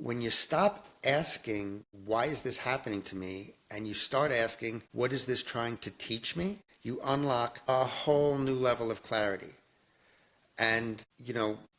when you stop asking, why is this happening to me? And you start asking, what is this trying to teach me? You unlock a whole new level of clarity. And,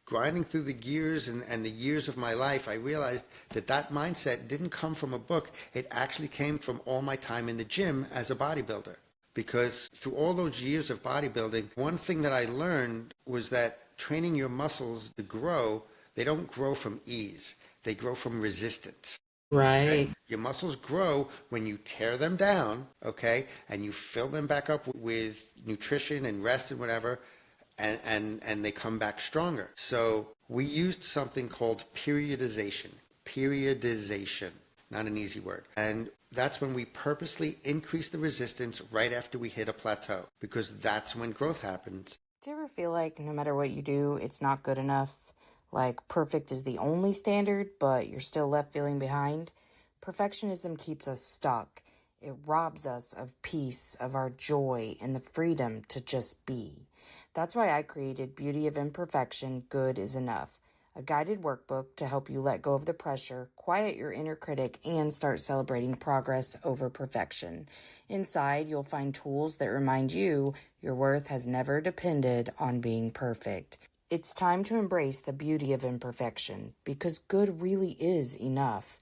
grinding through the gears and the years of my life, I realized that that mindset didn't come from a book. It actually came from all my time in the gym as a bodybuilder. Because through all those years of bodybuilding, one thing that I learned was that training your muscles to grow, they don't grow from ease. They grow from resistance. Okay? Right. Your muscles grow when you tear them down, okay, and you fill them back up with nutrition and rest and whatever, and they come back stronger. So we used something called periodization. Periodization, not an easy word. And that's when we purposely increase the resistance right after we hit a plateau, because that's when growth happens. Do you ever feel like no matter what you do, it's not good enough? Like perfect is the only standard, but you're still left feeling behind? Perfectionism keeps us stuck. It robs us of peace, of our joy, and the freedom to just be. That's why I created Beauty of Imperfection, Good is Enough, a guided workbook to help you let go of the pressure, quiet your inner critic, and start celebrating progress over perfection. Inside, you'll find tools that remind you your worth has never depended on being perfect. It's time to embrace the beauty of imperfection because good really is enough.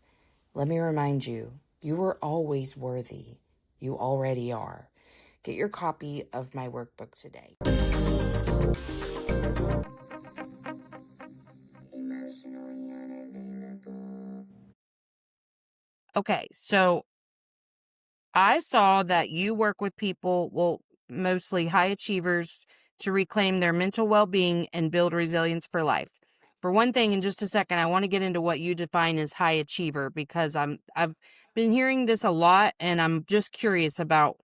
Let me remind you, you are always worthy. You already are. Get your copy of my workbook today. Emotionally unavailable. Okay, so I saw that you work with people, well, mostly high achievers, to reclaim their mental well being and build resilience for life. For one thing, in just a second, I want to get into what you define as high achiever because I've been hearing this a lot and I'm just curious about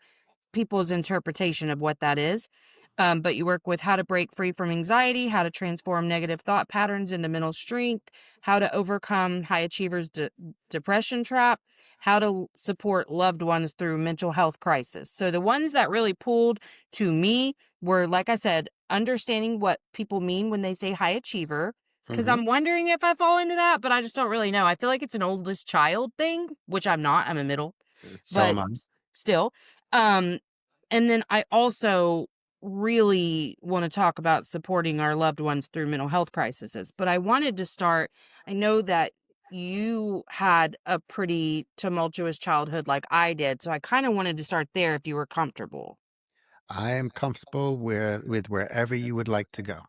people's interpretation of what that is. But you work with how to break free from anxiety, how to transform negative thought patterns into mental strength, how to overcome high achievers' depression trap, how to support loved ones through mental health crisis. So the ones that really pulled to me were, like I said, understanding what people mean when they say high achiever. Because Mm-hmm. I'm wondering if I fall into that, but I just don't really know. I feel like it's an oldest child thing, which I'm not. I'm a middle, So but am I. still. Um, and then I also really want to talk about supporting our loved ones through mental health crises. But I wanted to start, I know that you had a pretty tumultuous childhood like I did. So I kind of wanted to start there if you were comfortable. I am comfortable with wherever you would like to go.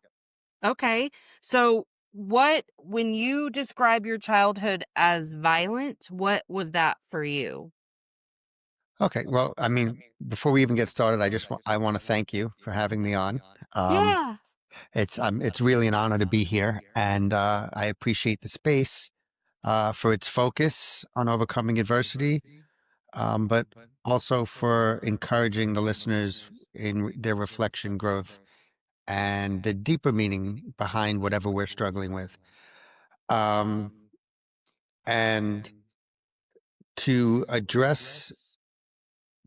Okay. So when you describe your childhood as violent, what was that for you? Okay, well, I mean, before we even get started, I want to thank you for having me on. Um, Yeah. it's really an honor to be here, and I appreciate the space for its focus on overcoming adversity, but also for encouraging the listeners in their reflection, growth, and the deeper meaning behind whatever we're struggling with. Um, and to address,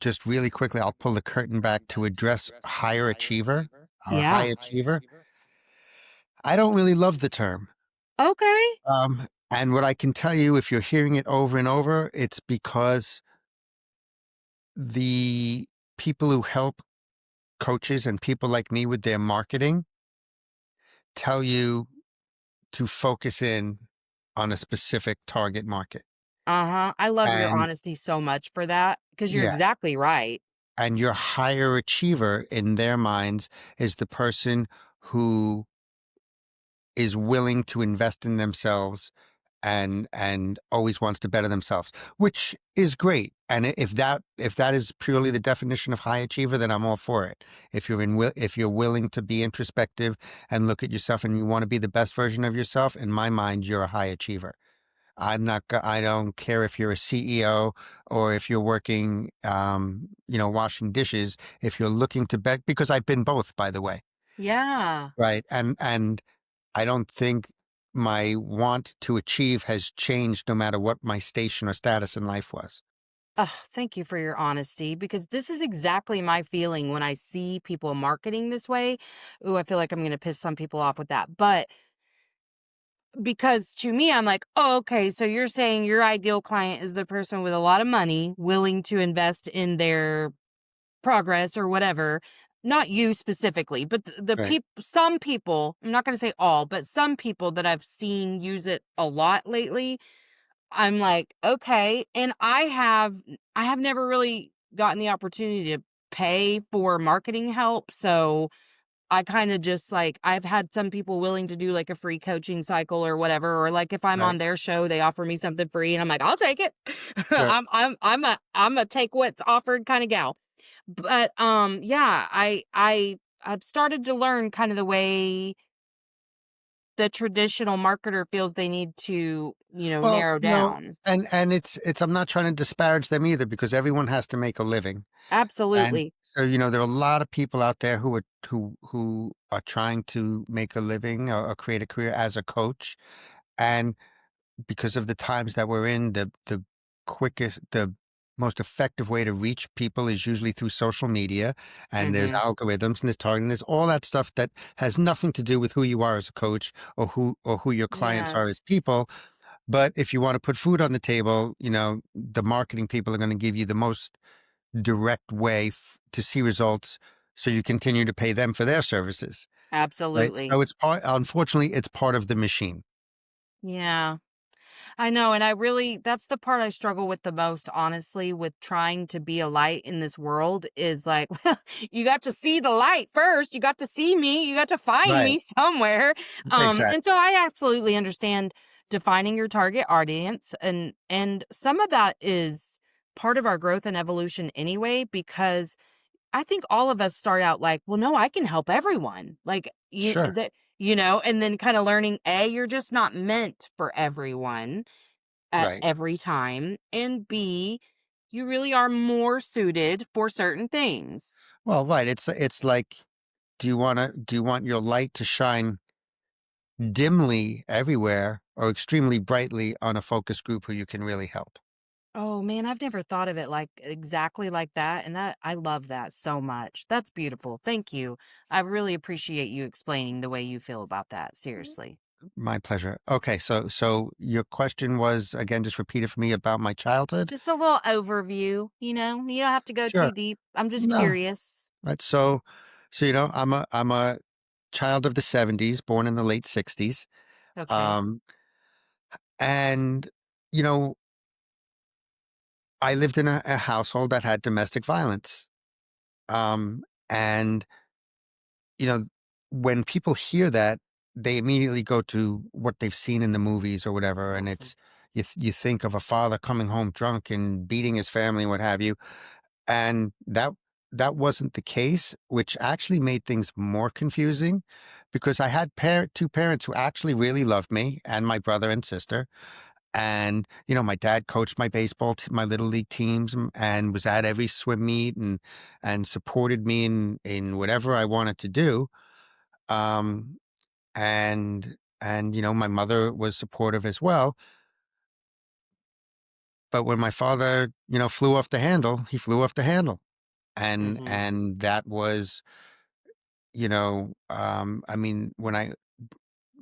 just really quickly, I'll pull the curtain back to address higher achiever, our high Yeah. achiever. I don't really love the term. Okay. And what I can tell you, if you're hearing it over and over, it's because the people who help coaches and people like me with their marketing tell you to focus in on a specific target market. Uh-huh. I love your And honesty so much for that because you're yeah, exactly right. and your higher achiever in their minds is the person who is willing to invest in themselves and always wants to better themselves, which is great. And if that is purely the definition of high achiever, then I'm all for it. If you're willing to be introspective and look at yourself and you want to be the best version of yourself, in my mind, you're a high achiever. I don't care if you're a CEO or if you're working, washing dishes. If you're looking to bet, because I've been both, by the way, Yeah. right? And I don't think my want to achieve has changed no matter what my station or status in life was. Oh, thank you for your honesty because this is exactly my feeling when I see people marketing this way. Ooh, I feel like I'm going to piss some people off with that. But because to me, I'm like, "Oh, okay, so you're saying your ideal client is the person with a lot of money, willing to invest in their progress or whatever." Not you specifically, but the Right. people, some people, I'm not gonna say all, but some people that I've seen use it a lot lately, I'm like, "Okay," and I have never really gotten the opportunity to pay for marketing help, so I kinda just, like, I've had some people willing to do, like, a free coaching cycle or whatever, or, like, if I'm Right. on their show, they offer me something free, and I'm like, "I'll take it." Sure. I'm a take what's offered kinda gal. But, yeah, I've started to learn kind of the way the traditional marketer feels they need to, Well, narrow no, down. and it's I'm not trying to disparage them either because everyone has to make a living. And Absolutely. so, there are a lot of people out there who are trying to make a living or create a career as a coach. And because of the times that we're in, the most effective way to reach people is usually through social media. And there's Mhm. algorithms and there's targeting, there's all that stuff that has nothing to do with who you are as a coach or who your clients are as Yes. people. But if you want to put food on the table, the marketing people are going to give you the most direct way to see results so you continue to pay them for their services, right? Absolutely. So it's unfortunately, it's part of the machine. Yeah. I know, and that's the part I struggle with the most, honestly, with trying to be a light in this world is like, well, you got to see the light first. You got to see me. You got to find Right. me somewhere. And Exactly. so I absolutely understand defining your target audience, and some of that is part of our growth and evolution anyway, because I think all of us start out like, well, no, I can help everyone. Like, Sure. and then kind of learning, A, you're just not meant for everyone at Right. every time, and B, you really are more suited for certain things. Well, right. It's like, do you want your light to shine dimly everywhere or extremely brightly on a focus group who you can really help? Oh, man, I've never thought of it like exactly like that, and that I love that so much. That's beautiful. Thank you. I really appreciate you explaining the way you feel about that. Seriously. My pleasure. Okay, so your question was again, just repeat it for me about my childhood. Just a little overview, you don't have to go too Sure. deep. I'm just No. curious. Right. So I'm a child of the '70s, born in the late '60s. Okay. Um, and you know, I lived in a household that had domestic violence. Um, and you know, when people hear that, they immediately go to what they've seen in the movies or whatever, and Mhm. it's you think of a father coming home drunk and beating his family and what have you, and that wasn't the case, which actually made things more confusing because I had two parents who actually really loved me and my brother and sister. And my dad coached my my little league teams, and was at every swim meet and supported me in whatever I wanted to do. um, and my mother was supportive as well. But when my father, flew off the handle, he flew off the handle, and Mhm. and that was, I mean,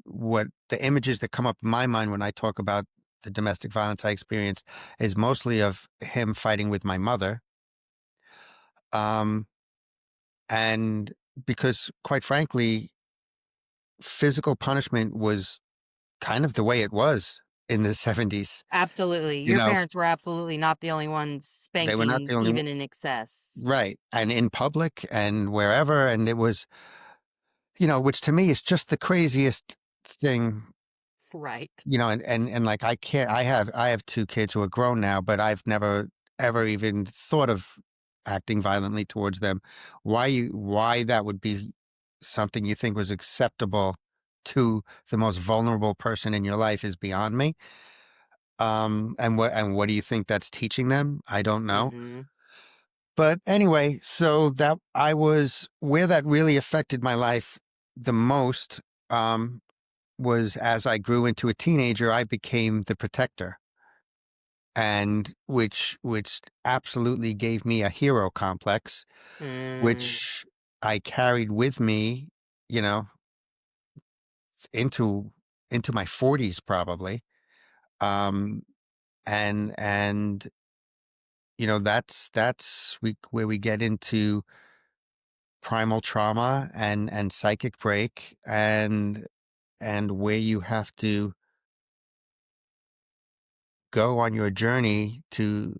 what the images that come up in my mind when I talk about the domestic violence I experienced is mostly of him fighting with my mother. Um, and because quite frankly, physical punishment was kind of the way it was in the '70s. Absolutely. You Your know, parents were absolutely not the only ones they were not spanking the only even in excess. right, and in public and wherever, and it was, which to me is just the craziest thing. Right. And like I have two kids who are grown now, but I've never ever even thought of acting violently towards them. Why that would be something you think was acceptable to the most vulnerable person in your life is beyond me. And what do you think that's teaching them? I don't know. Mhm. But anyway, so that I was where that really affected my life the most, um, was as I grew into a teenager, I became the protector, and which absolutely gave me a hero complex, Mm. which I carried with me, you know, into into my 40s probably. Um, and where we get into primal trauma and psychic break, and where you have to go on your journey to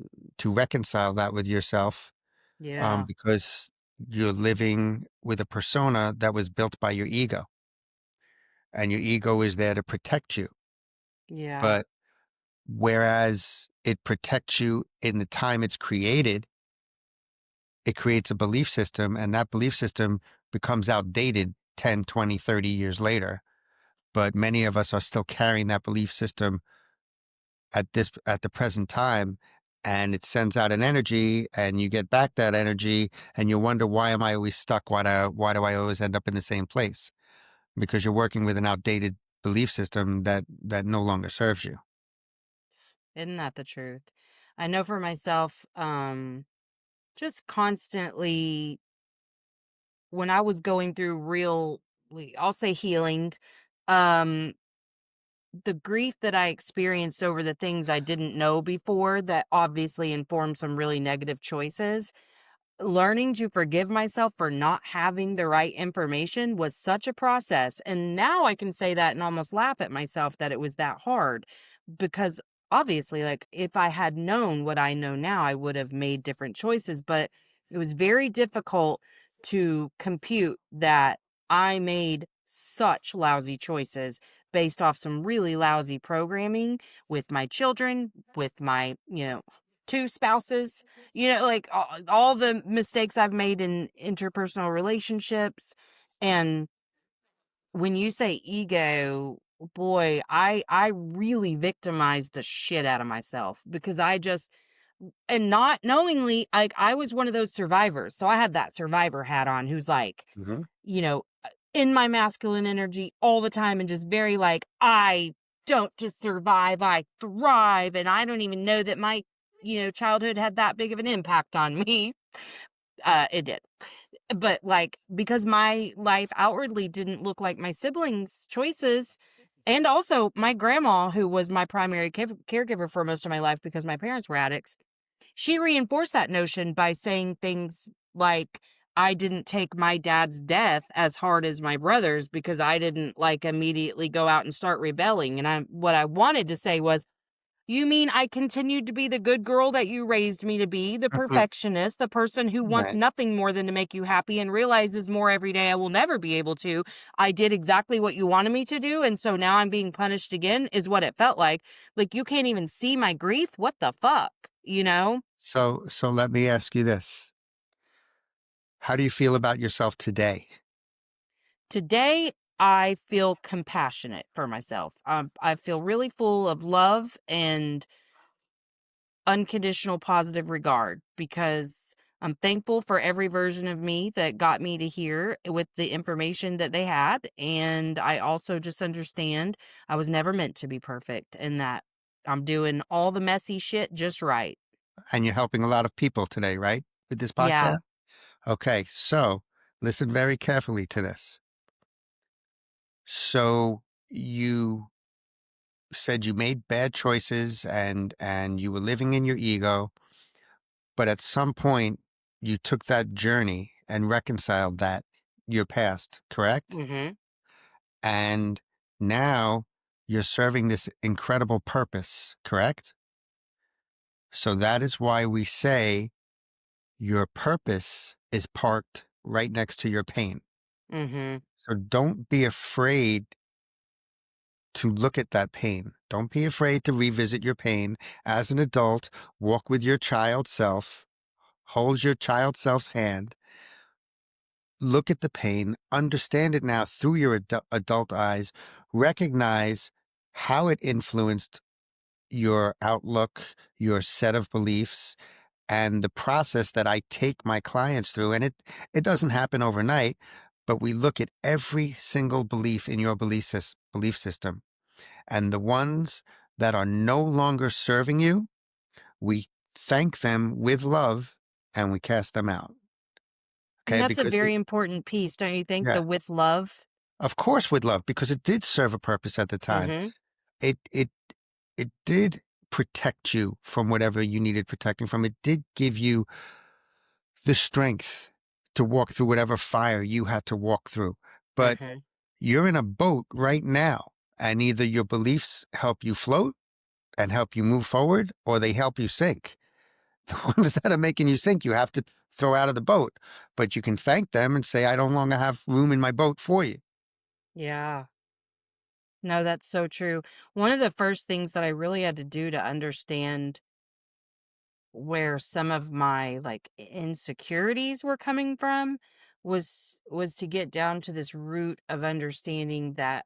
reconcile that with yourself, Yeah. because you're living with a persona that was built by your ego, and your ego is there to protect you. Yeah. But whereas it protects you in the time it's created, it creates a belief system, and that belief system becomes outdated 10, 20, 30 years later. But many of us are still carrying that belief system at the present time, and it sends out an energy, and you get back that energy, and you wonder, why am I always stuck? Why do I always end up in the same place? Because you're working with an outdated belief system that no longer serves you. Isn't that the truth? I know for myself, just constantly when I was going through I'll say healing, um, the grief that I experienced over the things I didn't know before that obviously informed some really negative choices. Learning to forgive myself for not having the right information was such a process. And now I can say that and almost laugh at myself that it was that hard because obviously, like, if I had known what I know now, I would have made different choices. But it was very difficult to compute that I made such lousy choices based off some really lousy programming with my children, with my, two spouses, like all the mistakes I've made in interpersonal relationships. And when you say ego, boy, I really victimized the shit out of myself because I just and not knowingly, like I was one of those survivors. So I had that survivor hat on who's like, Hmm. in my masculine energy all the time and just very like, I don't just survive, I thrive. And I don't even know that my, childhood had that big of an impact on me. It did. But like, because my life outwardly didn't look like my siblings' choices. And also my grandma, who was my primary caregiver for most of my life because my parents were addicts, she reinforced that notion by saying things like, I didn't take my dad's death as hard as my brother's because I didn't like immediately go out and start rebelling. And what I wanted to say was, you mean I continued to be the good girl that you raised me to be, the perfectionist, the person who wants Right. nothing more than to make you happy and realizes more every day I will never be able to. I did exactly what you wanted me to do, and so now I'm being punished again, is what it felt like. Like, you can't even see my grief? What the fuck? You know? So let me ask you this. How do you feel about yourself today? Today, I feel compassionate for myself. I feel really full of love and unconditional positive regard because I'm thankful for every version of me that got me to here with the information that they had. And I also just understand I was never meant to be perfect and that I'm doing all the messy shit just right. And you're helping a lot of people today, right? With this Yeah. podcast? Okay, so listen very carefully to this. So you said you made bad choices, and you were living in your ego, but at some point you took that journey and reconciled that, your past, correct? Mhm. And now you're serving this incredible purpose, correct? So that is why we say your purpose is parked right next to your pain. Mhm. So don't be afraid to look at that pain. Don't be afraid to revisit your pain as an adult. Walk with your child self, hold your child self's hand, look at the pain, understand it now through your adult eyes, recognize how it influenced your outlook, your set of beliefs, and the process that I take my clients through. And it doesn't happen overnight, but we look at every single belief in your belief system. And the ones that are no longer serving you, we thank them with love and we cast them out. And Okay. that's a Because very important piece, don't you think? yeah, The with love. Of course with love, because it did serve a purpose at the time. Mhm. It did protect you from whatever you needed protecting from. It did give you the strength to walk through whatever fire you had to walk through. But Mhm. you're in a boat right now, and either your beliefs help you float and help you move forward, or they help you sink. The ones that are making you sink, you have to throw out of the boat. But you can thank them and say, I no longer have room in my boat for you. Yeah. No, that's so true. One of the first things that I really had to do to understand where some of my, like, insecurities were coming from was to get down to this root of understanding that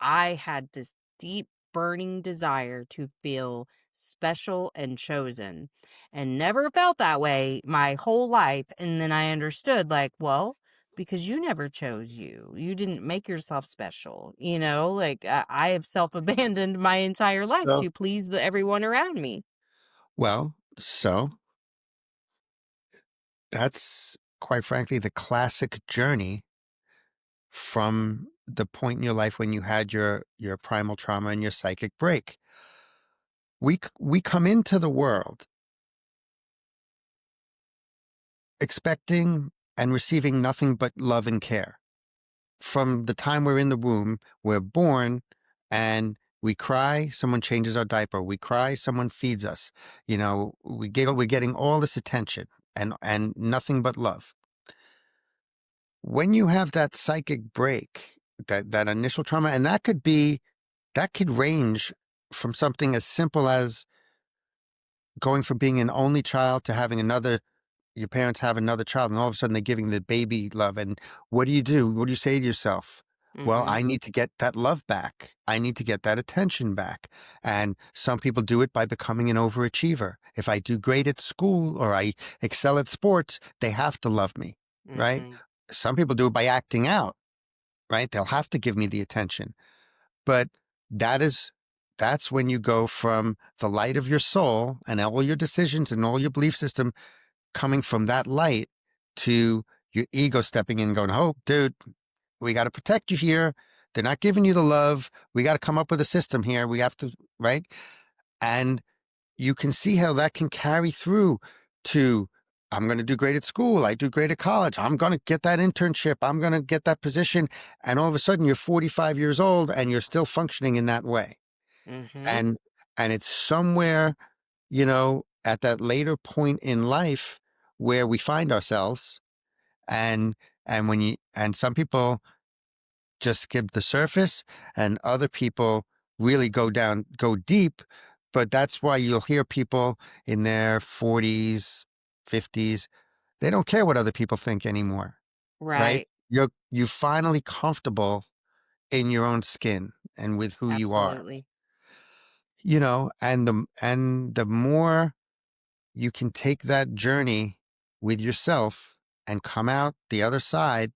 I had this deep burning desire to feel special and chosen, and never felt that way my whole life. And then I understood, like, well, because you never chose you. You didn't make yourself special, like I have self abandoned my entire life So, to please everyone around me. so that's quite frankly the classic journey from the point in your life when you had your primal trauma and your psychic break. We come into the world expecting and receiving nothing but love and care. From the time we're in the womb, we're born and we cry, someone changes our diaper. We cry, someone feeds us. We giggle, we're getting all this attention and nothing but love. When you have that psychic break, that initial trauma, and that could range from something as simple as going from being an only child to having another your parents have another child, and all of a sudden they're giving the baby love. And what do you do? What do you say to yourself? Well, Mhm. I need to get that love back. I need to get that attention back. And some people do it by becoming an overachiever. If I do great at school or I excel at sports, they have to love me, right? Mhm. Some people do it by acting out, right? They'll have to give me the attention. But that is that's when you go from the light of your soul and all your decisions and all your belief system coming from that light to your ego stepping in and going, oh, dude, we got to protect you here. They're not giving you the love. We got to come up with a system here. We have to, right? And you can see how that can carry through to, I'm going to do great at school. I do great at college. I'm going to get that internship. I'm going to get that position. And all of a sudden you're 45 years old and you're still functioning in that way. Mhm. And, and it's somewhere at that later point in life where we find ourselves and and some people just skip the surface and other people really go deep, but that's why you'll hear people in their 40s, 50s, they don't care what other people think anymore, right? Right. You finally comfortable in your own skin and with who you are, Absolutely. and the more you can take that journey with yourself and come out the other side,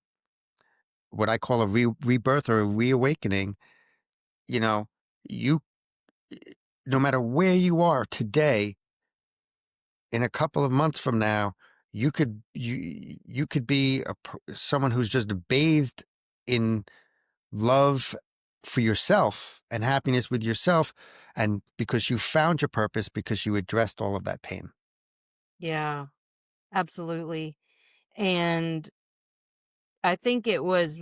what I call a rebirth or a reawakening, you know, you, no matter where you are today, in a couple of months from now, you could be someone who's just bathed in love for yourself and happiness with yourself, and because you found your purpose, because you addressed all of that pain. Yeah, absolutely. And I think it was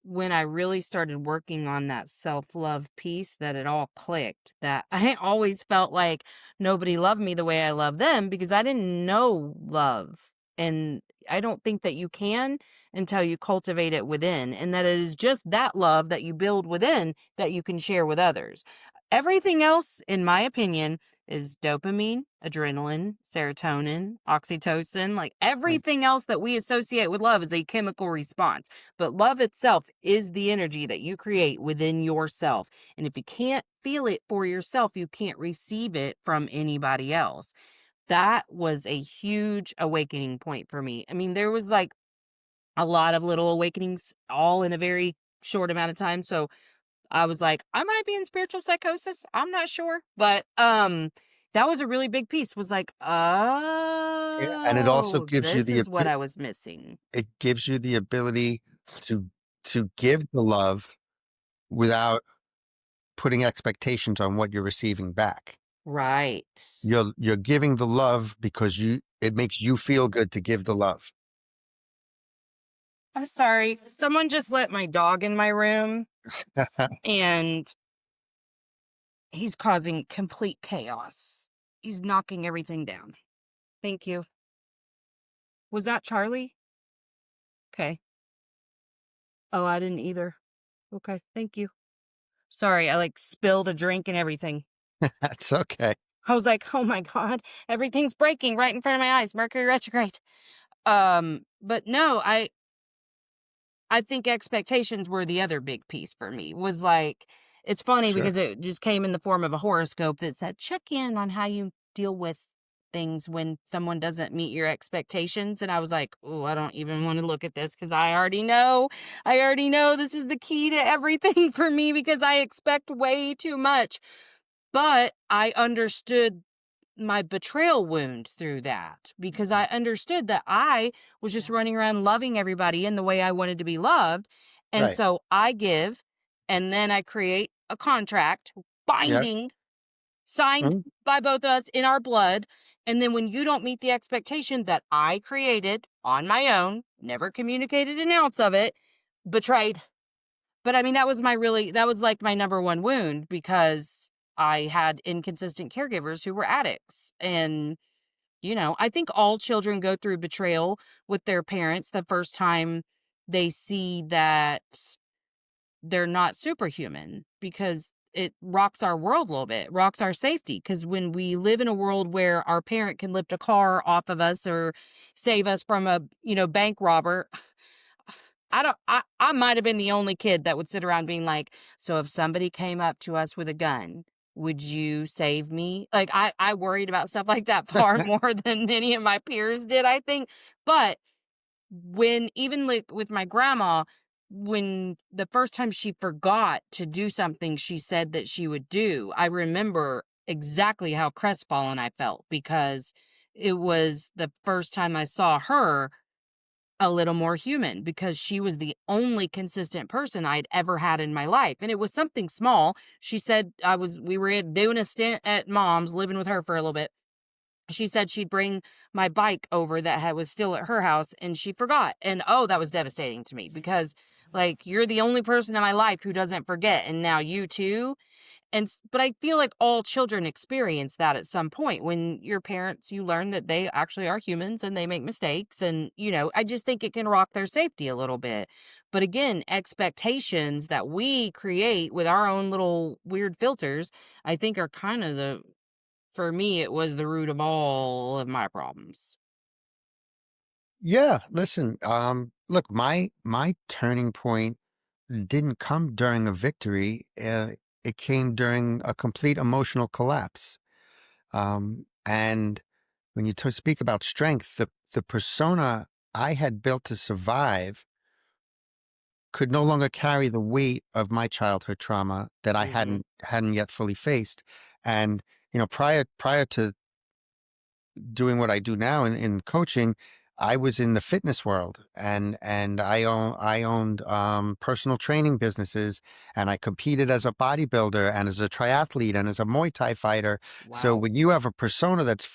when I really started working on that self-love piece that it all clicked, that I always felt like nobody loved me the way I love them because I didn't know love. And I don't think that you can until you cultivate it within, and that it is just that love that you build within that you can share with others. Everything else, in my opinion, is dopamine, adrenaline, serotonin, oxytocin. Like Right. everything else that we associate with love is a chemical response. But love itself is the energy that you create within yourself. And if you can't feel it for yourself, you can't receive it from anybody else. That was a huge awakening point for me. I mean, there was like a lot of little awakenings all in a very short amount of time. So I was like, I might be in spiritual psychosis. I'm not sure. But that was a really big piece. Was like, Yeah, and it also oh, gives you this is what I was missing. it gives you the ability to to give the love without putting expectations on what you're receiving back. Right. You're giving the love because it makes you feel good to give the love. I'm sorry. Someone just let my dog in my room and he's causing complete chaos. He's knocking everything down. Thank you. Was that Charlie? Okay. Oh, I didn't either. Okay. Thank you. Sorry, I like spilled a drink and everything. That's okay. I was like, "Oh my god, everything's breaking right in front of my eyes. Mercury retrograde." But no, I think expectations were the other big piece for me. Was like it's funny Sure. because it just came in the form of a horoscope that said, "Check in on how you deal with things when someone doesn't meet your expectations." And I was like, "Oh, I don't even want to look at this because I already know. I already know this is the key to everything for me because I expect way too much." But I understood my betrayal wound through that because I understood that I was just running around loving everybody in the way I wanted to be loved. And Right. so I give, and then I create a contract Yeah. binding, signed Mhm. by both of us in our blood. And then when you don't meet the expectation that I created on my own, never communicated an ounce of it, betrayed. But I mean, that was like my number one wound because I had inconsistent caregivers who were addicts. And, I think all children go through betrayal with their parents the first time they see that they're not superhuman because it rocks our world a little bit, rocks our safety. Because when we live in a world where our parent can lift a car off of us or save us from a, bank robber, I might have been the only kid that would sit around being like, "So if somebody came up to us with a gun, would you save me?" Like I worried about stuff like that far more than any of my peers did, I think. But when even like with my grandma, when the first time she forgot to do something she said that she would do, I remember exactly how crestfallen I felt because it was the first time I saw her a little more human because she was the only consistent person I'd ever had in my life. And it was something small. She said we were doing a stint at mom's, living with her for a little bit. She said she'd bring my bike over that was still at her house and she forgot. And oh, that was devastating to me because like you're the only person in my life who doesn't forget. And now you too. But I feel like all children experience that at some point when your parents, you learn that they actually are humans and they make mistakes. And, I just think it can rock their safety a little bit. But again, expectations that we create with our own little weird filters, I think are kind of for me, it was the root of all of my problems. Yeah. Listen, look, my turning point didn't come during a victory. It came during a complete emotional collapse. And when you speak about strength, the persona I had built to survive could no longer carry the weight of my childhood trauma that I Hmm. hadn't yet fully faced. And prior to doing what I do now in coaching, I was in the fitness world and I owned personal training businesses, and I competed as a bodybuilder and as a triathlete and as a Muay Thai fighter. So Wow. when you have a persona that's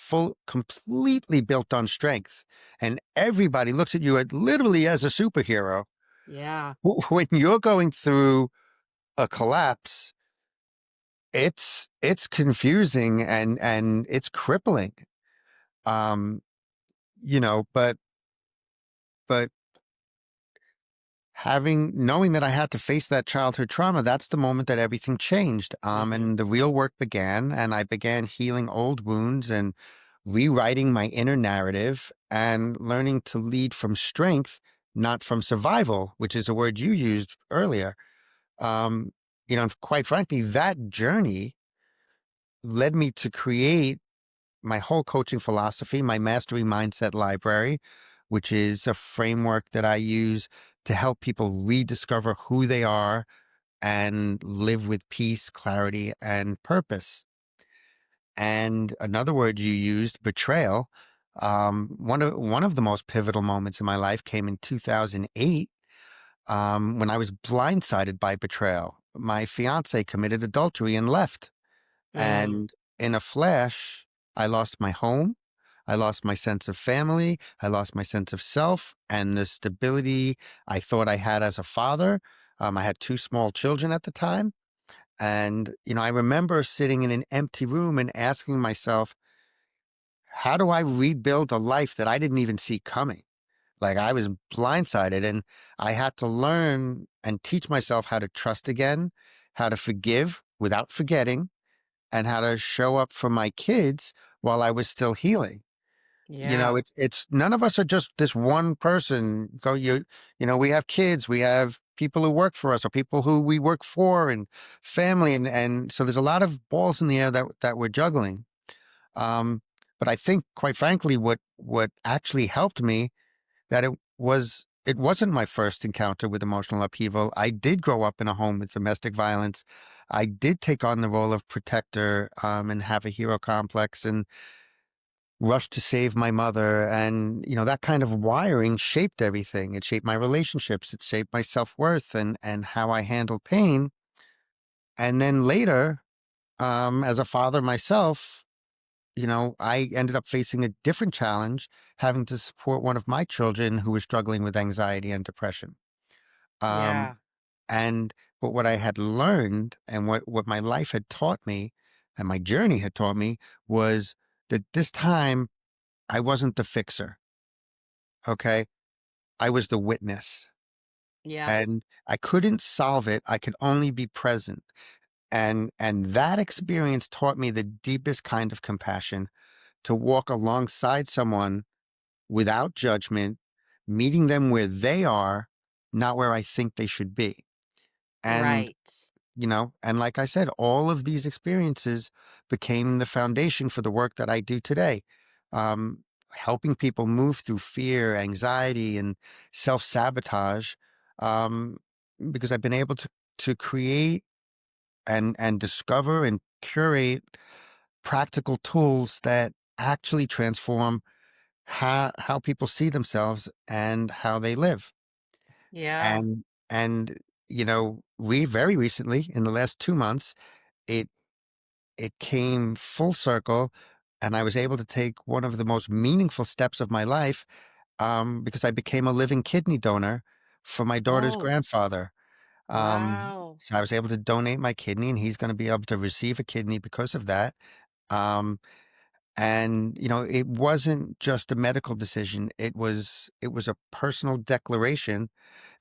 completely built on strength, and everybody looks at you literally as a superhero, Yeah. when you're going through a collapse, it's confusing and it's crippling. Um, but knowing that I had to face that childhood trauma, that's the moment that everything changed. Hmm. And the real work began, and I began healing old wounds and rewriting my inner narrative and learning to lead from strength, not from survival, which is a word you used earlier. Um, quite frankly, that journey led me to create my whole coaching philosophy, my mastery mindset library, which is a framework that I use to help people rediscover who they are and live with peace, clarity, and purpose. And another word you used, betrayal. One of the most pivotal moments in my life came in 2008. When I was blindsided by betrayal. My fiance committed adultery and left. Mm, And in a flash, I lost my home. I lost my sense of family. I lost my sense of self and the stability I thought I had as a father. I had two small children at the time. And, I remember sitting in an empty room and asking myself, how do I rebuild a life that I didn't even see coming? Like I was blindsided and I had to learn and teach myself how to trust again, how to forgive without forgetting, and how to show up for my kids while I was still healing. yeah. It's none of us are just this one person. We have kids, we have people who work for us or people who we work for and family and so there's a lot of balls in the air that we're juggling. Um, but I think quite frankly what actually helped me that it wasn't my first encounter with emotional upheaval. I did grow up in a home with domestic violence. I did take on the role of protector and have a hero complex and rush to save my mother. And, that kind of wiring shaped everything. It shaped my relationships. It shaped my self-worth and how I handled pain. And then later, as a father myself, I ended up facing a different challenge, having to support one of my children who was struggling with anxiety and depression. Um, Yeah. and but what I had learned and what my life had taught me and my journey had taught me was that this time I wasn't the fixer. Okay. I was the witness Yeah. and I couldn't solve it. I could only be present. And that experience taught me the deepest kind of compassion to walk alongside someone without judgment, meeting them where they are, not where I think they should be. And, Right. and like I said, all of these experiences became the foundation for the work that I do today. Um, Helping people move through fear, anxiety, and self sabotage, um, because I've been able to create and discover and curate practical tools that actually transform how people see themselves and how they live. Yeah. And we very recently in the last 2 months, it it came full circle, and I was able to take one of the most meaningful steps of my life because I became a living kidney donor for my daughter's Oh, grandfather. wow. So I was able to donate my kidney, and he's going to be able to receive a kidney because of that. Um, And, it wasn't just a medical decision. It was a personal declaration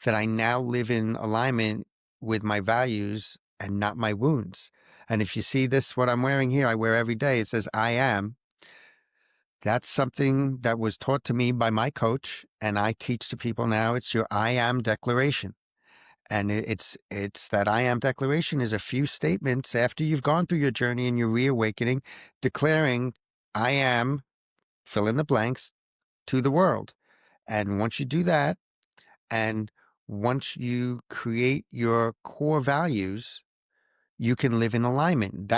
that I now live in alignment with my values and not my wounds. And if you see this, what I'm wearing here, I wear every day. It says I am. That's something that was taught to me by my coach. And I teach to people now. It's your I am declaration. And it's that I am declaration is a few statements after you've gone through your journey and your reawakening, declaring I am fill in the blanks to the world. And once you do that, and once you create your core values, you can live in alignment.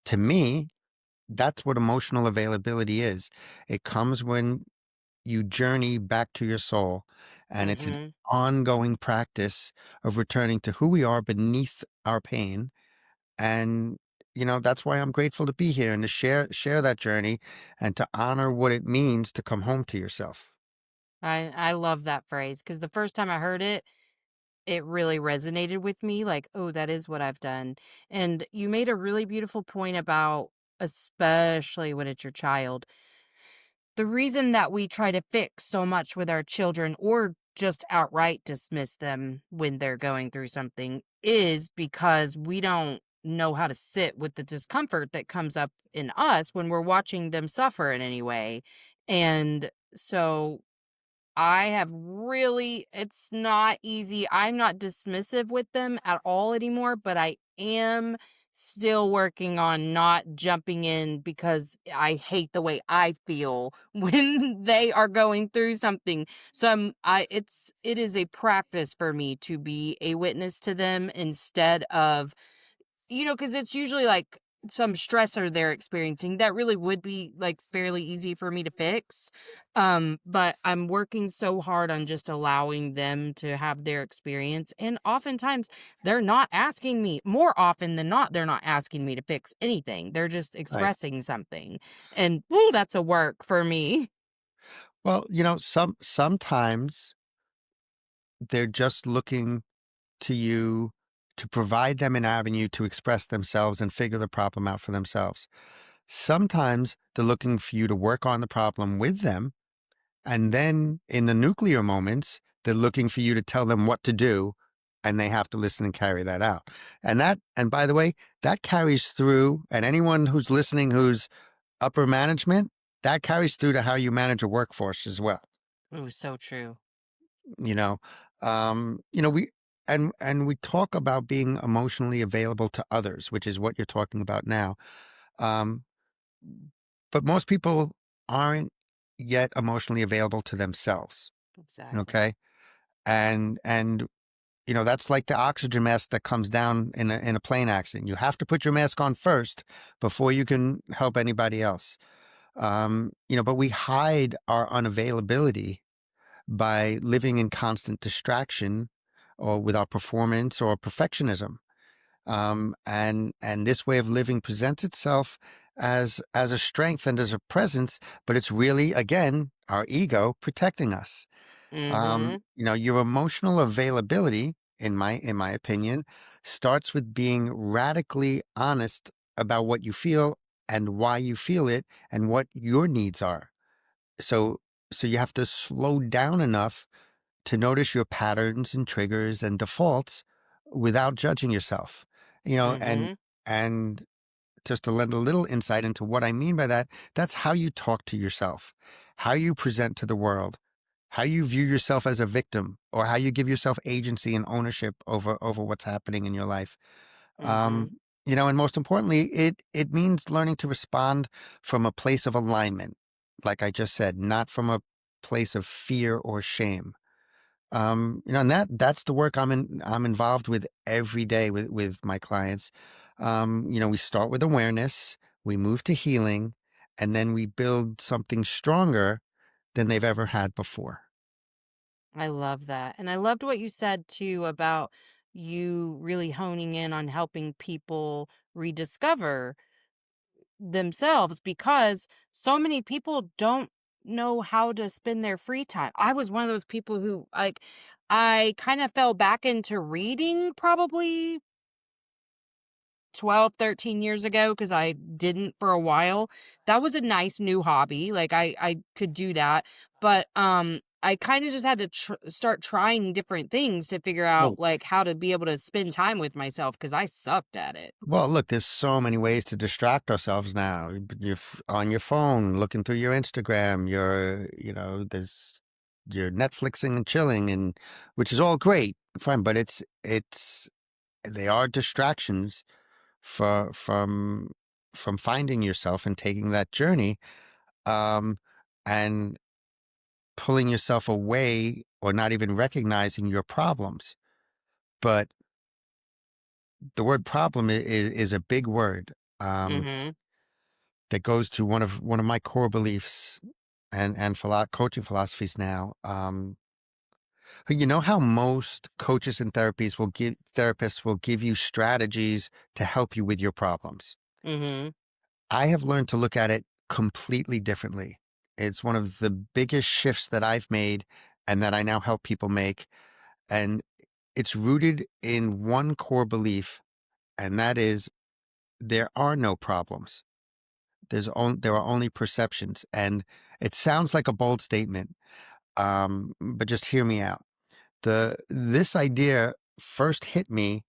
To me, that's what emotional availability is. It comes when you journey back to your soul, and it's an Mhm. ongoing practice of returning to who we are beneath our pain. And that's why I'm grateful to be here and to share that journey and to honor what it means to come home to yourself. I love that phrase because the first time I heard it, it really resonated with me, like, "Oh, that is what I've done." And you made a really beautiful point about especially when it's your child. The reason that we try to fix so much with our children or just outright dismiss them when they're going through something is because we don't know how to sit with the discomfort that comes up in us when we're watching them suffer in any way. And so I have really it's not easy. I'm not dismissive with them at all anymore, but I am still working on not jumping in because I hate the way I feel when they are going through something. So it is a practice for me to be a witness to them instead of because it's usually like some stressor they're experiencing that really would be, like, fairly easy for me to fix, but I'm working so hard on just allowing them to have their experience, and oftentimes, they're not asking me more often than not, they're not asking me to fix anything, they're just Right. expressing something, and, ooh, that's a work for me. Well, sometimes they're just looking to you to provide them an avenue to express themselves and figure the problem out for themselves. Sometimes they're looking for you to work on the problem with them. And then in the nuclear moments, they're looking for you to tell them what to do, and they have to listen and carry that out. And by the way, that carries through, and anyone who's listening who's upper management, that carries through to how you manage a workforce as well. Ooh, so true. You know, we and we talk about being emotionally available to others, which is what you're talking about now. Um, but most people aren't yet emotionally available to themselves. Exactly. Okay. And that's like the oxygen mask that comes down in a plane accident. You have to put your mask on first before you can help anybody else. But we hide our unavailability by living in constant distraction or with our performance or perfectionism. And this way of living presents itself as a strength and as a presence, but it's really, again, our ego protecting us. Mhm. Your emotional availability, in my opinion, starts with being radically honest about what you feel and why you feel it and what your needs are. So so you have to slow down enough to notice your patterns and triggers and defaults without judging yourself. You know, and Mhm. and just to lend a little insight into what I mean by that, that's how you talk to yourself, how you present to the world, how you view yourself as a victim, or how you give yourself agency and ownership over what's happening in your life. Mhm. And most importantly, it means learning to respond from a place of alignment, like I just said, not from a place of fear or shame. And that's the work I'm involved with every day with my clients. We start with awareness, we move to healing, and then we build something stronger than they've ever had before. I love that. And I loved what you said too about you really honing in on helping people rediscover themselves because so many people don't know how to spend their free time. I was one of those people who I kind of fell back into reading probably 12, 13 years ago because I didn't for a while. That was a nice new hobby, like, I could do that, but, I kinda just had to start trying different things to figure out, Well, like, how to be able to spend time with myself because I sucked at it. well, look, there's so many ways to distract ourselves now. You're on your phone, looking through your Instagram. You're Netflixing and chilling, and which is all great, fine. But they are distractions for from finding yourself and taking that journey, um, and pulling yourself away or not even recognizing your problems. But the word problem is a big word. Um, Mhm, that goes to one of my core beliefs and coaching philosophies now. You know how most coaches and therapists will give you strategies to help you with your problems. mhm. I have learned to look at it completely differently. It's one of the biggest shifts that I've made and that I now help people make. And it's rooted in one core belief, and that is there are no problems. There are only perceptions. And it sounds like a bold statement, but just hear me out. This idea first hit me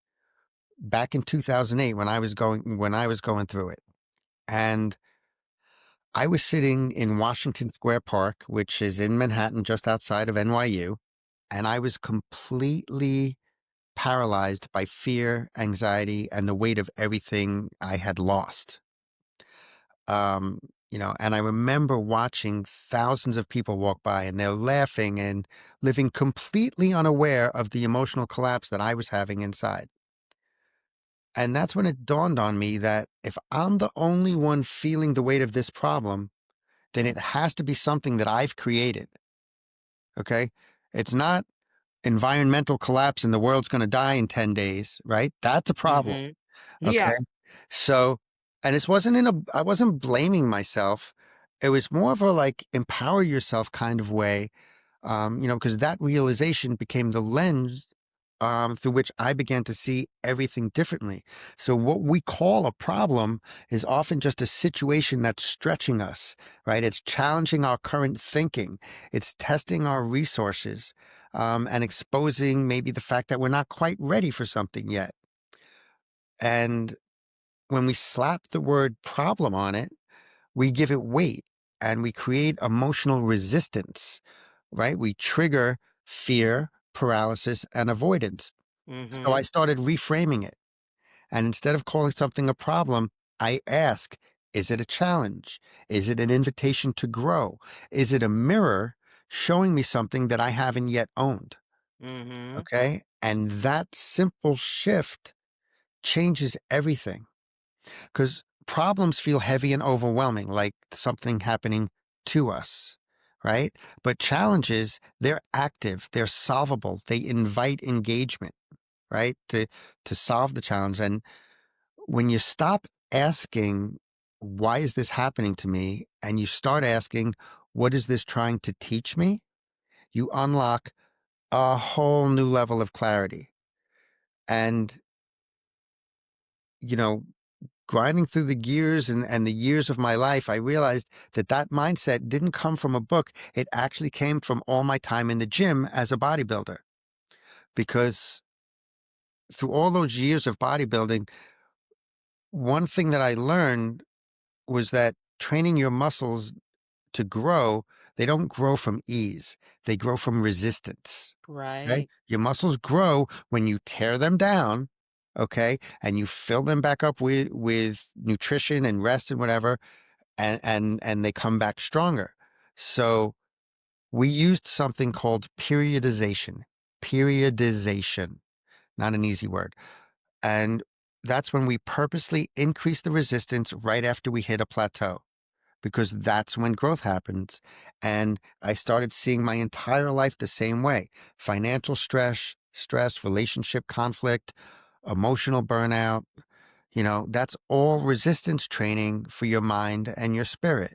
back in 2008 when I was going through it. And I was sitting in Washington Square Park, which is in Manhattan, just outside of NYU, and I was completely paralyzed by fear, anxiety, and the weight of everything I had lost. Um, and I remember watching thousands of people walk by and they're laughing and living completely unaware of the emotional collapse that I was having inside. And that's when it dawned on me that if I'm the only one feeling the weight of this problem, then it has to be something that I've created. Okay. It's not environmental collapse and the world's going to die in 10 days, right? That's a problem. Mhm. Okay. Yeah. So, and it wasn't I wasn't blaming myself. It was more of a like empower yourself kind of way, because that realization became the lens through which I began to see everything differently. So, what we call a problem is often just a situation that's stretching us, right? It's challenging our current thinking, it's testing our resources, and exposing maybe the fact that we're not quite ready for something yet. And when we slap the word problem on it, we give it weight and we create emotional resistance, right? We trigger fear, paralysis, and avoidance. So I Mhm. started reframing it. And instead of calling something a problem, I ask, is it a challenge? Is it an invitation to grow? Is it a mirror showing me something that I haven't yet owned? Mhm. Okay. And that simple shift changes everything because problems feel heavy and overwhelming, like something happening to us, right? But challenges, they're active, they're solvable, they invite engagement, right? To solve the challenge. And when you stop asking, why is this happening to me? And you start asking, what is this trying to teach me? You unlock a whole new level of clarity. And, you know, grinding through the gears and the years of my life, I realized that that mindset didn't come from a book. It actually came from all my time in the gym as a bodybuilder. Because through all those years of bodybuilding, one thing that I learned was that training your muscles to grow, they don't grow from ease. They grow from resistance. Okay. Right. Your muscles grow when you tear them down. Okay. And you fill them back up with nutrition and rest and whatever. And they come back stronger. So we used something called periodization. Periodization, not an easy word. And that's when we purposely increase the resistance right after we hit a plateau because that's when growth happens. And I started seeing my entire life the same way. Financial stress, relationship conflict, emotional burnout, that's all resistance training for your mind and your spirit.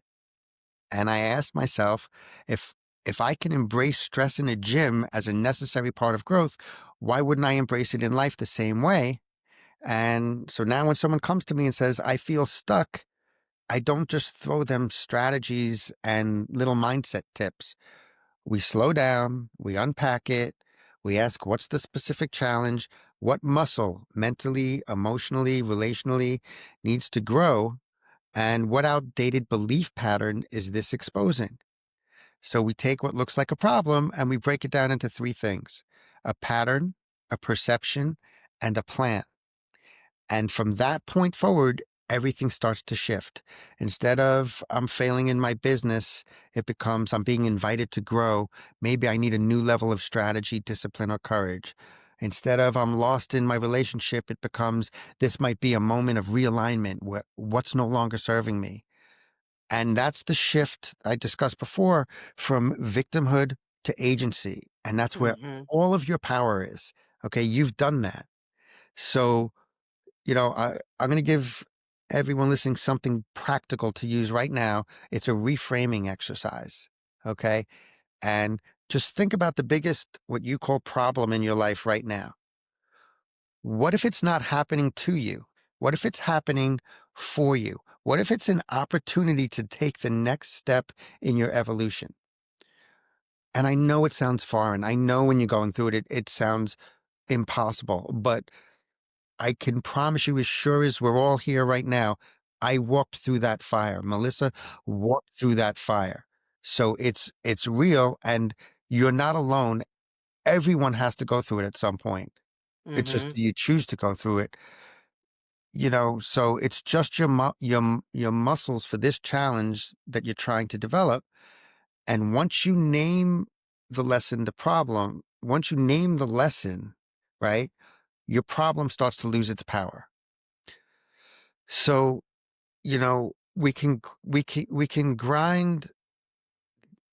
And I asked myself, if I can embrace stress in a gym as a necessary part of growth, why wouldn't I embrace it in life the same way? And so now when someone comes to me and says, I feel stuck, I don't just throw them strategies and little mindset tips. We slow down, we unpack it, we ask, what's the specific challenge? What muscle, mentally, emotionally, relationally, needs to grow? And what outdated belief pattern is this exposing? So we take what looks like a problem and we break it down into three things: a pattern, a perception, and a plan. And from that point forward, everything starts to shift. Instead of I'm failing in my business, it becomes I'm being invited to grow. Maybe I need a new level of strategy, discipline, or courage. Instead of I'm lost in my relationship, it becomes this might be a moment of realignment where what's no longer serving me. And that's the shift I discussed before from victimhood to agency. And that's where Mhm. all of your power is. Okay. You've done that. So I'm going to give everyone listening something practical to use right now. It's a reframing exercise. Okay. And just think about the biggest, what you call problem in your life right now. What if it's not happening to you? What if it's happening for you? What if it's an opportunity to take the next step in your evolution? And I know it sounds foreign. I know when you're going through it, it sounds impossible, but I can promise you, as sure as we're all here right now, I walked through that fire. Melissa walked through that fire. So it's real and you're not alone. Everyone has to go through it at some point. It's just Mhm. you choose to go through it. So it's just your muscles for this challenge that you're trying to develop. And once you name the lesson, the problem, once you name the lesson, right, your problem starts to lose its power. So, we can grind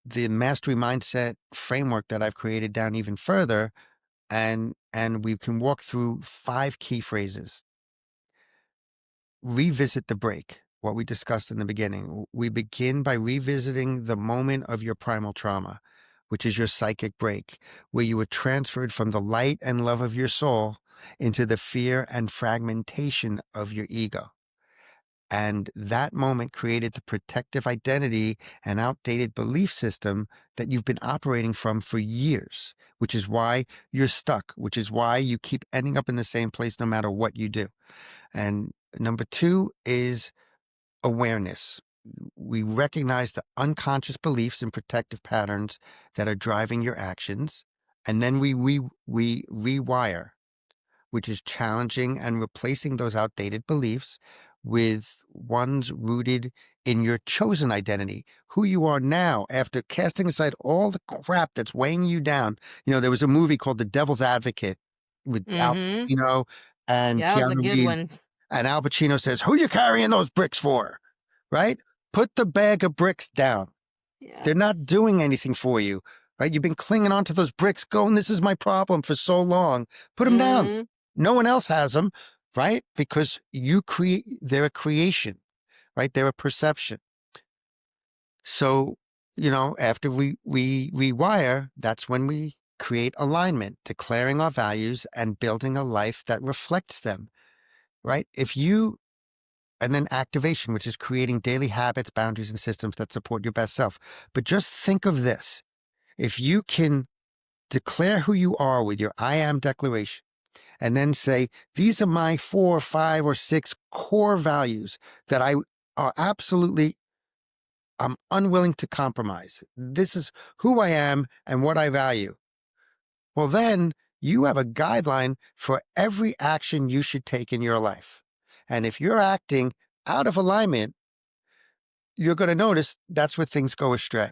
the mastery mindset framework that I've created down even further, and we can walk through 5 key phrases. Revisit the break, what we discussed in the beginning. We begin by revisiting the moment of your primal trauma, which is your psychic break, where you were transferred from the light and love of your soul into the fear and fragmentation of your ego. And that moment created the protective identity and outdated belief system that you've been operating from for years, which is why you're stuck, which is why you keep ending up in the same place no matter what you do. And number 2 is awareness. We recognize the unconscious beliefs and protective patterns that are driving your actions. And then we rewire, which is challenging and replacing those outdated beliefs with ones rooted in your chosen identity, who you are now after casting aside all the crap that's weighing you down. There was a movie called The Devil's Advocate with Al Mhm. Pacino and Yeah, that was a Keanu good Reeves, one. and Al Pacino says, "Who you carrying those bricks for?" Right? Put the bag of bricks down. They're Yes. not doing anything for you, right? You've been clinging onto those bricks going, "This is my problem," for so long. Put them down. Mhm. No one else has them, right? Because they're a creation, right? They're a perception. So, after we rewire, that's when we create alignment, declaring our values and building a life that reflects them, right? And then activation, which is creating daily habits, boundaries, and systems that support your best self. But just think of this. If you can declare who you are with your I am declaration, and then say, these are my 4, 5, or 6 core values that are absolutely, I'm unwilling to compromise. This is who I am and what I value. Well, then you have a guideline for every action you should take in your life. And if you're acting out of alignment, you're going to notice that's where things go astray.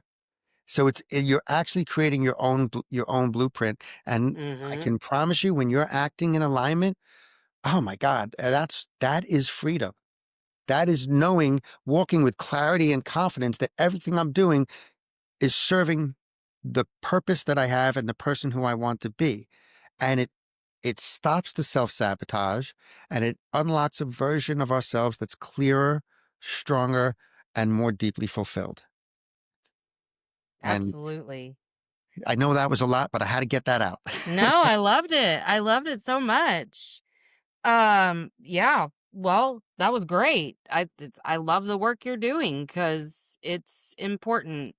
So you're actually creating your own blueprint. And I Mhm. can promise you, when you're acting in alignment, oh my God, that is freedom. That is knowing, walking with clarity and confidence that everything I'm doing is serving the purpose that I have and the person who I want to be. And it stops the self-sabotage, and it unlocks a version of ourselves that's clearer, stronger, and more deeply fulfilled. And Absolutely. I know that was a lot, but I had to get that out. No, I loved it. I loved it so much. Yeah. Well, that was great. I love the work you're doing because it's important.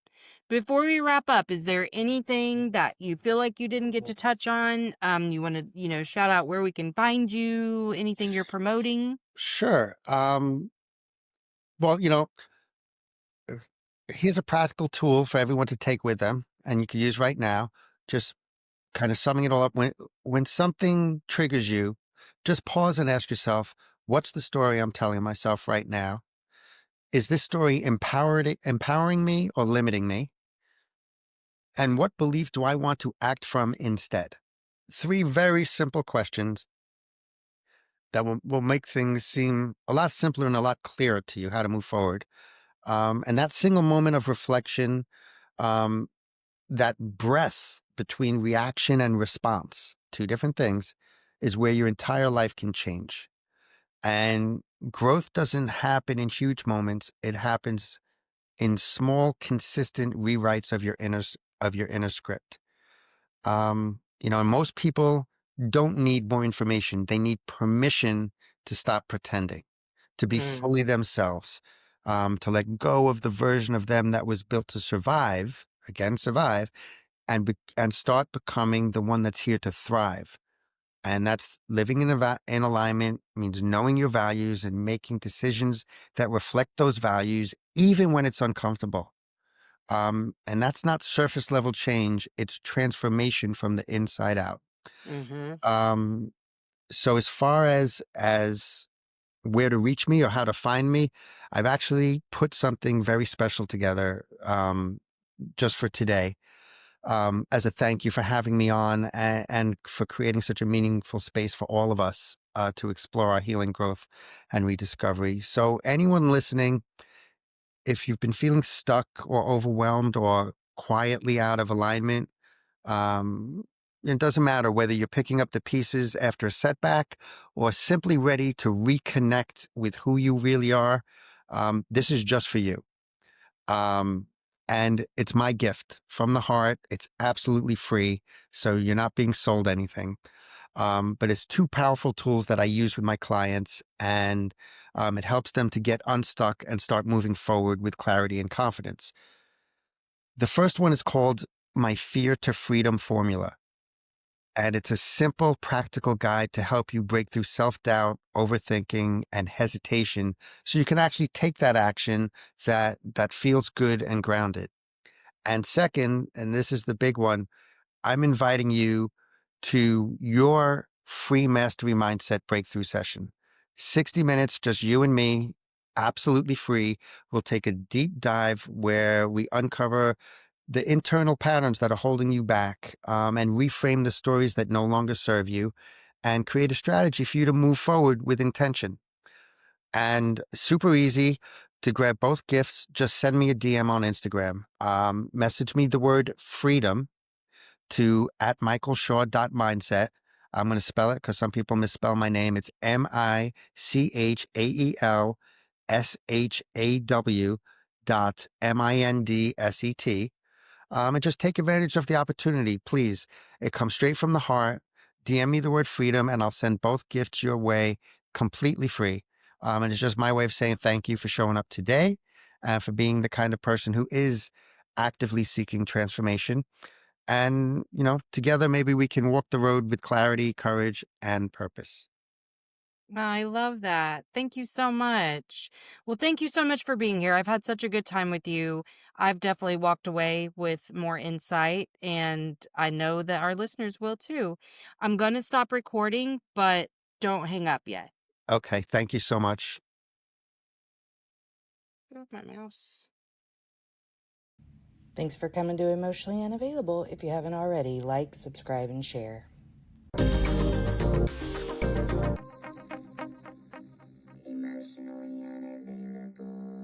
Before we wrap up, is there anything that you feel like you didn't get to touch on? You want to, shout out where we can find you, anything you're Sh- promoting? Sure. Well, here's a practical tool for everyone to take with them, and you can use right now. Just kind of summing it all up. When something triggers you, just pause and ask yourself, what's the story I'm telling myself right now? Is this story empowering me or limiting me? And what belief do I want to act from instead? 3 very simple questions that will make things seem a lot simpler and a lot clearer to you how to move forward. And that single moment of reflection, um, that breath between reaction and response, 2 different things, is where your entire life can change. And growth doesn't happen in huge moments. It happens in small, consistent rewrites of your inner script. And most people don't need more information. They need permission to stop pretending, to be fully Mhm. themselves, to let go of the version of them that was built to survive, again, survive, and start becoming the one that's here to thrive. And that's living in alignment, means knowing your values and making decisions that reflect those values, even when it's uncomfortable. And that's not surface level change, it's transformation from the inside out. Mhm. Um, so as far as where to reach me or how to find me, I've actually put something very special together, just for today, as a thank you for having me on, and for creating such a meaningful space for all of us. to explore our healing, growth, and rediscovery. So, anyone listening, if you've been feeling stuck or overwhelmed or quietly out of alignment, um, it doesn't matter whether you're picking up the pieces after a setback or simply ready to reconnect with who you really are. This is just for you. Um, and it's my gift from the heart. It's absolutely free. So you're not being sold anything. But it's two powerful tools that I use with my clients, and it helps them to get unstuck and start moving forward with clarity and confidence. The first one is called my Fear to Freedom Formula. And it's a simple, practical guide to help you break through self doubt, overthinking, and hesitation so you can actually take that action that feels good and grounded. And second, and this is the big one, I'm inviting you to your free mastery mindset breakthrough session. 60 minutes, just you and me, absolutely free. We'll take a deep dive where we uncover the internal patterns that are holding you back, and reframe the stories that no longer serve you, and create a strategy for you to move forward with intention. And super easy to grab both gifts. Just send me a DM on Instagram. Message me the word freedom to at michaelshaw.mindset. I'm going to spell it because some people misspell my name. It's MICHAELSHAW.MINDSET. And just take advantage of the opportunity, please. It comes straight from the heart. DM me the word freedom, and I'll send both gifts your way completely free. And it's just my way of saying thank you for showing up today and for being the kind of person who is actively seeking transformation. And, together maybe we can walk the road with clarity, courage, and purpose. I love that. Thank you so much. Well, thank you so much for being here. I've had such a good time with you. I've definitely walked away with more insight, and I know that our listeners will too. I'm going to stop recording, but don't hang up yet. Okay. Thank you so much. Move my mouse. Thanks for coming to Emotionally Unavailable. If you haven't already, like, subscribe, and share. Emotionally unavailable.